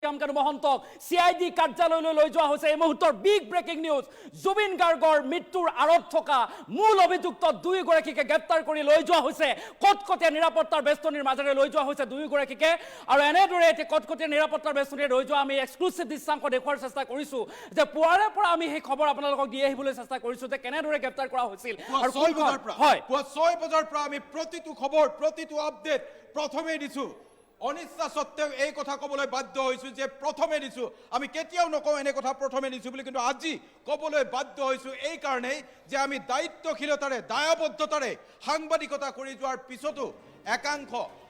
শ্যামকানু মহন্তক CID কাৰ্যালয়লৈ লৈ যোৱা হৈছে। এই মুহূৰ্তৰ বিগ ব্ৰেকিং নিউজ, জুবিন গাৰ্গৰ মৃত্যুৰ আঁৰত থকা মূল অভিযুক্ত দুয়োগৰাকীকে গ্ৰেপ্তাৰ কৰি লৈ যোৱা হৈছে। কটকটীয়া নিৰাপত্তাৰ বেষ্টনীৰ মাজেৰে লৈ যোৱা হৈছে দুয়োগৰাকীকে। আৰু এনেদৰে এতিয়া কটকটীয়া নিৰাপত্তাৰ বেষ্টনীৰে লৈ যোৱা আমি এক্সক্লুচিভ দৃশ্যাংশ দেখুৱাৰ চেষ্টা কৰিছো, যে পুৱাৰে পৰা আমি সেই খবৰ আপোনালোকক দি আহিবলৈ চেষ্টা কৰিছো যে কেনেদৰে গ্ৰেপ্তাৰ কৰা হৈছিল। আৰু 6 বজাৰ পৰা আমি প্ৰতিটো খবৰ প্ৰতিটো আপডেট প্ৰথমে দিছো। অনিচ্ছা সত্ত্বেও এই কথা ক'বলৈ বাধ্য হৈছো যে প্ৰথমে দিছো। আমি কেতিয়াও নকওঁ এনে কথা প্ৰথমে দিছো বুলি, কিন্তু আজি ক'বলৈ বাধ্য হৈছো এই কাৰণেই যে আমি দায়িত্বশীলতাৰে দায়বদ্ধতাৰে সাংবাদিকতা কৰি যোৱাৰ পিছতো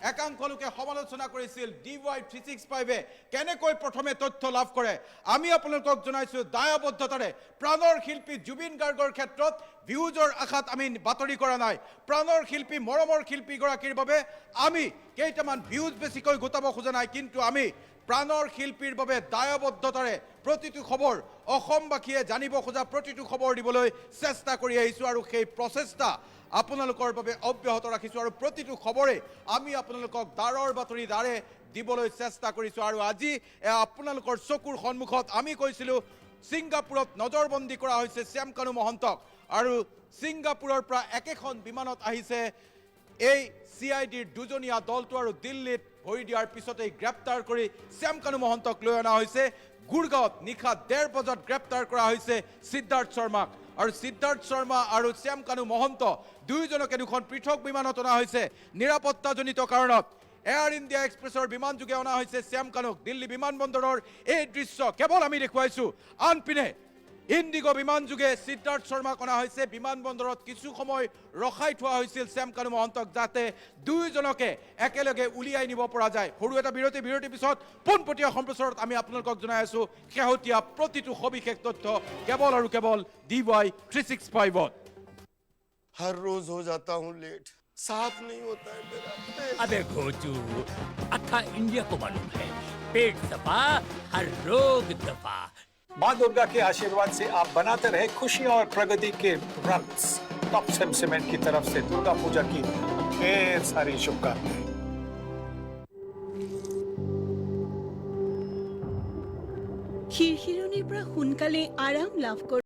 একাংশ লোকে সমালোচনা কৰিছিল DY365 কেনেকৈ প্ৰথমে তথ্য লাভ কৰে। আমি আপোনালোকক জনাইছো দায়বদ্ধতাৰে প্ৰাণৰ শিল্পী জুবিন গাৰ্গৰ ক্ষেত্ৰত ভিউজৰ আশাত আমি বাতৰি কৰা নাই। প্ৰাণৰ শিল্পী মৰমৰ শিল্পীগৰাকীৰ বাবে আমি কেইটামান ভিউজ বেছিকৈ গোটাব খোজা নাই, কিন্তু আমি প্ৰাণৰ শিল্পীৰ বাবে দায়বদ্ধতাৰে প্ৰতিটো খবৰ অসমবাসীয়ে জানিব খোজা প্ৰতিটো খবৰ দিবলৈ চেষ্টা কৰি আহিছো। আৰু সেই প্ৰচেষ্টা আপোনালোকৰ বাবে অব্যাহত ৰাখিছো। আৰু প্ৰতিটো খবৰে আমি আপোনালোকক দাৰৰ বাতৰি দ্বাৰে দিবলৈ চেষ্টা কৰিছো। আৰু আজি আপোনালোকৰ চকুৰ সন্মুখত আমি কৈছিলো ছিংগাপুৰত নজৰবন্দী কৰা হৈছে শ্যামকানু মহন্তক। আৰু ছিংগাপুৰৰ পৰা একেখন বিমানত আহিছে এই CIDৰ দুজনীয়া দলটো। আৰু দিল্লীত ভৰি দিয়াৰ পিছতেই গ্ৰেপ্তাৰ কৰি শ্যামকানু মহন্তক লৈ অনা হৈছে। গুৰগাঁৱত নিশা 1:30 বজাত গ্ৰেপ্তাৰ কৰা হৈছে সিদ্ধাৰ্থ শৰ্মাক। আৰু সিদ্ধাৰ্থ শৰ্মা আৰু শ্যামকানু মহন্ত দুয়োজনকে দুখন পৃথক বিমানত অনা হৈছে নিৰাপত্তাজনিত কাৰণত। এয়াৰ ইণ্ডিয়া এক্সপ্ৰেছৰ বিমান যোগে অনা হৈছে শ্যামকানুক। দিল্লী বিমানবন্দৰৰ এই দৃশ্য কেৱল আমি দেখুৱাইছো। আনপিনে ইণ্ডিগো বিমান যোগে সিদ্ধাৰ্থ শৰ্মাক অনা হৈছে। বিমানবন্দৰত কিছু সময় ৰখাই থোৱা হৈছিল শ্যামকানু মহন্তক, যাতে দুয়োজনকে একেলগে উলিয়াই নিব পৰা যায়। সৰু এটা বিৰতিৰ পিছত পোনপটীয়া সম্প্ৰচাৰত আমি আপোনালোকক জনাই আছো শেহতীয়া প্ৰতিটো সবিশেষ তথ্য কেৱল আৰু কেৱল DY365। हर रोज हो जाता हूँ लेट, साफ नहीं होता है मेरा। अबे घोचू, अक्खा इंडिया को मालूम है, पेट दफा हर रोग दफा। माँ दुर्गा के आशीर्वाद से आप बनाते रहे खुशी और प्रगति के रंग्स। टॉप सेम सीमेंट की तरफ से दुर्गा पूजा की ढेर सारी शुभकामनाएं। খিৰখিৰণিৰ পৰা সোনকালে আৰাম লাভ